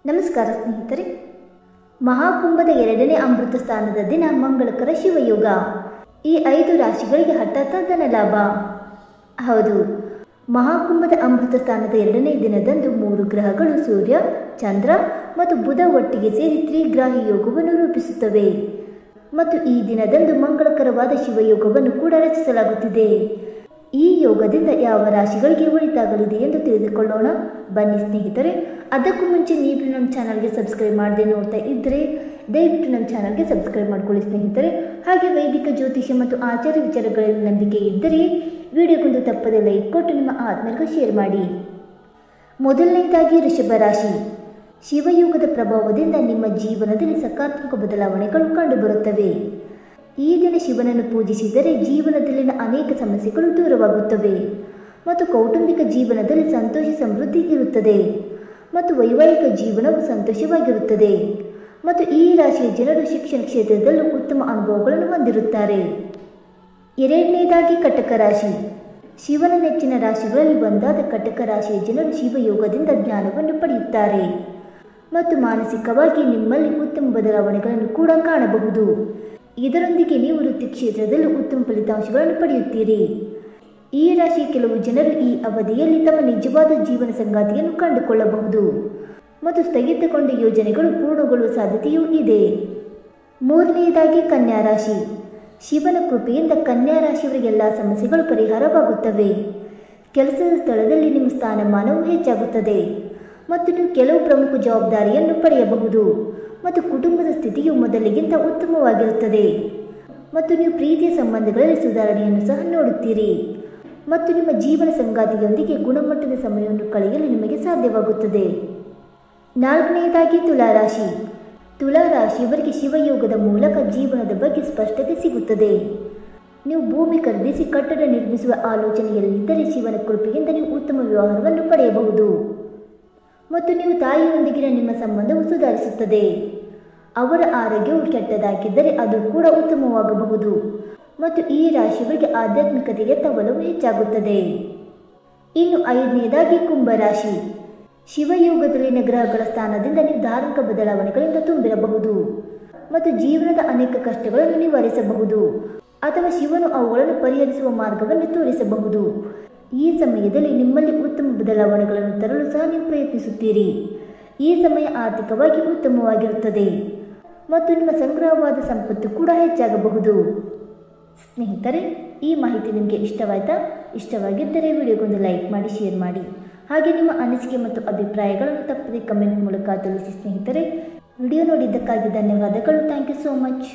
ನಮಸ್ಕಾರ ಸ್ನೇಹಿತರೆ. ಮಹಾಕುಂಭದ 2ನೇ ಅಮೃತ ಸ್ಥಾನದ ದಿನ ಮಂಗಳಕರ ಶಿವಯೋಗ. ಈ 5 ರಾಶಿಗಳಿಗೆ ಹಠಾತ್ ಧನಲಾಭ. ಹೌದು, ಮಹಾಕುಂಭದ ಅಮೃತ ಸ್ಥಾನದ 2ನೇ ದಿನದಂದು 3 ಗ್ರಹಗಳು ಸೂರ್ಯ, ಚಂದ್ರ ಮತ್ತು ಬುಧ ಒಟ್ಟಿಗೆ ಸೇರಿ ತ್ರಿಗ್ರಾಹಿ ಯೋಗವನ್ನು ರೂಪಿಸುತ್ತವೆ ಮತ್ತು ಈ ದಿನದಂದು ಮಂಗಳಕರವಾದ ಶಿವಯೋಗವನ್ನು ಕೂಡ ರಚಿಸಲಾಗುತ್ತಿದೆ. ಈ ಯೋಗದಿಂದ ಯಾವ ರಾಶಿಗಳಿಗೆ ಒಳಿತಾಗಲಿದೆ ಎಂದು ತಿಳಿದುಕೊಳ್ಳೋಣ ಬನ್ನಿ ಸ್ನೇಹಿತರೆ. ಅದಕ್ಕೂ ಮುಂಚೆ ನೀವು ನಮ್ಮ ಚಾನಲ್ಗೆ ಸಬ್ಸ್ಕ್ರೈಬ್ ಮಾಡದೆ ನೋಡ್ತಾ ಇದ್ದರೆ ದಯವಿಟ್ಟು ನಮ್ಮ ಚಾನಲ್ಗೆ ಸಬ್ಸ್ಕ್ರೈಬ್ ಮಾಡ್ಕೊಳ್ಳಿ ಸ್ನೇಹಿತರೆ. ಹಾಗೆ ವೈದಿಕ ಜ್ಯೋತಿಷ್ಯ ಮತ್ತು ಆಚಾರ ವಿಚಾರಗಳಲ್ಲಿ ನಂಬಿಕೆ ಇದ್ದರೆ ವಿಡಿಯೋಗೊಂದು ತಪ್ಪದೆ ಲೈಕ್ ಕೊಟ್ಟು ನಿಮ್ಮ ಆತ್ಮೀಯರಿಗೂ ಶೇರ್ ಮಾಡಿ. ಮೊದಲನೇದಾಗಿ ವೃಷಭ ರಾಶಿ. ಶಿವಯೋಗದ ಪ್ರಭಾವದಿಂದ ನಿಮ್ಮ ಜೀವನದಲ್ಲಿ ಸಕಾರಾತ್ಮಕ ಬದಲಾವಣೆಗಳು ಕಂಡುಬರುತ್ತವೆ. ಈ ದಿನ ಶಿವನನ್ನು ಪೂಜಿಸಿದರೆ ಜೀವನದಲ್ಲಿನ ಅನೇಕ ಸಮಸ್ಯೆಗಳು ದೂರವಾಗುತ್ತವೆ ಮತ್ತು ಕೌಟುಂಬಿಕ ಜೀವನದಲ್ಲಿ ಸಂತೋಷ ಸಮೃದ್ಧಿ ಇರುತ್ತದೆ ಮತ್ತು ವೈವಾಹಿಕ ಜೀವನವು ಸಂತೋಷವಾಗಿರುತ್ತದೆ ಮತ್ತು ಈ ರಾಶಿಯ ಜನರು ಶಿಕ್ಷಣ ಕ್ಷೇತ್ರದಲ್ಲೂ ಉತ್ತಮ ಅನುಭವಗಳನ್ನು ಹೊಂದಿರುತ್ತಾರೆ. ಎರಡನೇದಾಗಿ ಕಟಕ ರಾಶಿ. ಶಿವನ ನೆಚ್ಚಿನ ರಾಶಿಗಳಲ್ಲಿ ಒಂದಾದ ಕಟಕ ರಾಶಿಯ ಜನರು ಶಿವಯೋಗದಿಂದ ಜ್ಞಾನವನ್ನು ಪಡೆಯುತ್ತಾರೆ ಮತ್ತು ಮಾನಸಿಕವಾಗಿ ನಿಮ್ಮಲ್ಲಿ ಉತ್ತಮ ಬದಲಾವಣೆಗಳನ್ನು ಕೂಡ ಕಾಣಬಹುದು. ಇದರೊಂದಿಗೆ ನೀವು ವೃತ್ತಿ ಕ್ಷೇತ್ರದಲ್ಲೂ ಉತ್ತಮ ಫಲಿತಾಂಶಗಳನ್ನು ಪಡೆಯುತ್ತೀರಿ. ಈ ರಾಶಿಯ ಕೆಲವು ಜನರು ಈ ಅವಧಿಯಲ್ಲಿ ತಮ್ಮ ನಿಜವಾದ ಜೀವನ ಸಂಗಾತಿಯನ್ನು ಕಂಡುಕೊಳ್ಳಬಹುದು ಮತ್ತು ಸ್ಥಗಿತಗೊಂಡ ಯೋಜನೆಗಳು ಪೂರ್ಣಗೊಳ್ಳುವ ಸಾಧ್ಯತೆಯೂ ಇದೆ. ಮೂರನೆಯದಾಗಿ ಕನ್ಯಾ ರಾಶಿ. ಶಿವನ ಕೃಪೆಯಿಂದ ಕನ್ಯಾ ರಾಶಿಯವರಿಗೆಲ್ಲ ಸಮಸ್ಯೆಗಳು ಪರಿಹಾರವಾಗುತ್ತವೆ. ಕೆಲಸದ ಸ್ಥಳದಲ್ಲಿ ನಿಮ್ಮ ಸ್ಥಾನಮಾನವು ಹೆಚ್ಚಾಗುತ್ತದೆ ಮತ್ತು ನೀವು ಕೆಲವು ಪ್ರಮುಖ ಜವಾಬ್ದಾರಿಯನ್ನು ಪಡೆಯಬಹುದು ಮತ್ತು ಕುಟುಂಬದ ಸ್ಥಿತಿಯು ಮೊದಲಿಗಿಂತ ಉತ್ತಮವಾಗಿರುತ್ತದೆ ಮತ್ತು ನೀವು ಪ್ರೀತಿಯ ಸಂಬಂಧಗಳಲ್ಲಿ ಸುಧಾರಣೆಯನ್ನು ಸಹ ನೋಡುತ್ತೀರಿ ಮತ್ತು ನಿಮ್ಮ ಜೀವನ ಸಂಗಾತಿಯೊಂದಿಗೆ ಗುಣಮಟ್ಟದ ಸಮಯವನ್ನು ಕಳೆಯಲು ನಿಮಗೆ ಸಾಧ್ಯವಾಗುತ್ತದೆ. ನಾಲ್ಕನೆಯದಾಗಿ ತುಲಾರಾಶಿ. ತುಲಾರಾಶಿಯವರಿಗೆ ಶಿವಯೋಗದ ಮೂಲಕ ಜೀವನದ ಬಗ್ಗೆ ಸ್ಪಷ್ಟತೆ ಸಿಗುತ್ತದೆ. ನೀವು ಭೂಮಿ ಖರೀದಿಸಿ ಕಟ್ಟಡ ನಿರ್ಮಿಸುವ ಆಲೋಚನೆಯಲ್ಲಿದ್ದರೆ ಶಿವನ ಕೃಪೆಯಿಂದ ನೀವು ಉತ್ತಮ ವ್ಯವಹಾರವನ್ನು ಪಡೆಯಬಹುದು ಮತ್ತು ನೀವು ತಾಯಿಯೊಂದಿಗಿನ ನಿಮ್ಮ ಸಂಬಂಧವು ಸುಧಾರಿಸುತ್ತದೆ. ಅವರ ಆರೋಗ್ಯವು ಕೆಟ್ಟದಾಗಿದ್ದರೆ ಅದು ಕೂಡ ಉತ್ತಮವಾಗಬಹುದು ಮತ್ತು ಈ ರಾಶಿಯವರಿಗೆ ಆಧ್ಯಾತ್ಮಿಕತೆಗೆ ಒಲವು ಹೆಚ್ಚಾಗುತ್ತದೆ. ಇನ್ನು 5ನೇದಾಗಿ ಕುಂಭರಾಶಿ. ಶಿವಯೋಗದಲ್ಲಿನ ಗ್ರಹಗಳ ಸ್ಥಾನದಿಂದ ನೀವು ಧಾರ್ಮಿಕ ಬದಲಾವಣೆಗಳಿಂದ ತುಂಬಿರಬಹುದು ಮತ್ತು ಜೀವನದ ಅನೇಕ ಕಷ್ಟಗಳನ್ನು ನಿವಾರಿಸಬಹುದು ಅಥವಾ ಶಿವನು ಅವುಗಳನ್ನು ಪರಿಹರಿಸುವ ಮಾರ್ಗವನ್ನು ತೋರಿಸಬಹುದು. ಈ ಸಮಯದಲ್ಲಿ ನಿಮ್ಮಲ್ಲಿ ಉತ್ತಮ ಬದಲಾವಣೆಗಳನ್ನು ತರಲು ಸಹ ನೀವು ಪ್ರಯತ್ನಿಸುತ್ತೀರಿ. ಈ ಸಮಯ ಆರ್ಥಿಕವಾಗಿ ಉತ್ತಮವಾಗಿರುತ್ತದೆ ಮತ್ತು ನಿಮ್ಮ ಸಂಗ್ರಹವಾದ ಸಂಪತ್ತು ಕೂಡ ಹೆಚ್ಚಾಗಬಹುದು. ಸ್ನೇಹಿತರೆ, ಈ ಮಾಹಿತಿ ನಿಮಗೆ ಇಷ್ಟವಾಯಿತಾ? ಇಷ್ಟವಾಗಿದ್ದರೆ ವಿಡಿಯೋಗೊಂದು ಲೈಕ್ ಮಾಡಿ, ಶೇರ್ ಮಾಡಿ. ಹಾಗೆ ನಿಮ್ಮ ಅನಿಸಿಕೆ ಮತ್ತು ಅಭಿಪ್ರಾಯಗಳನ್ನು ತಪ್ಪದೆ ಕಮೆಂಟ್ ಮೂಲಕ ತಿಳಿಸಿ ಸ್ನೇಹಿತರೆ. ವಿಡಿಯೋ ನೋಡಿದ್ದಕ್ಕಾಗಿ ಧನ್ಯವಾದಗಳು. Thank you so much.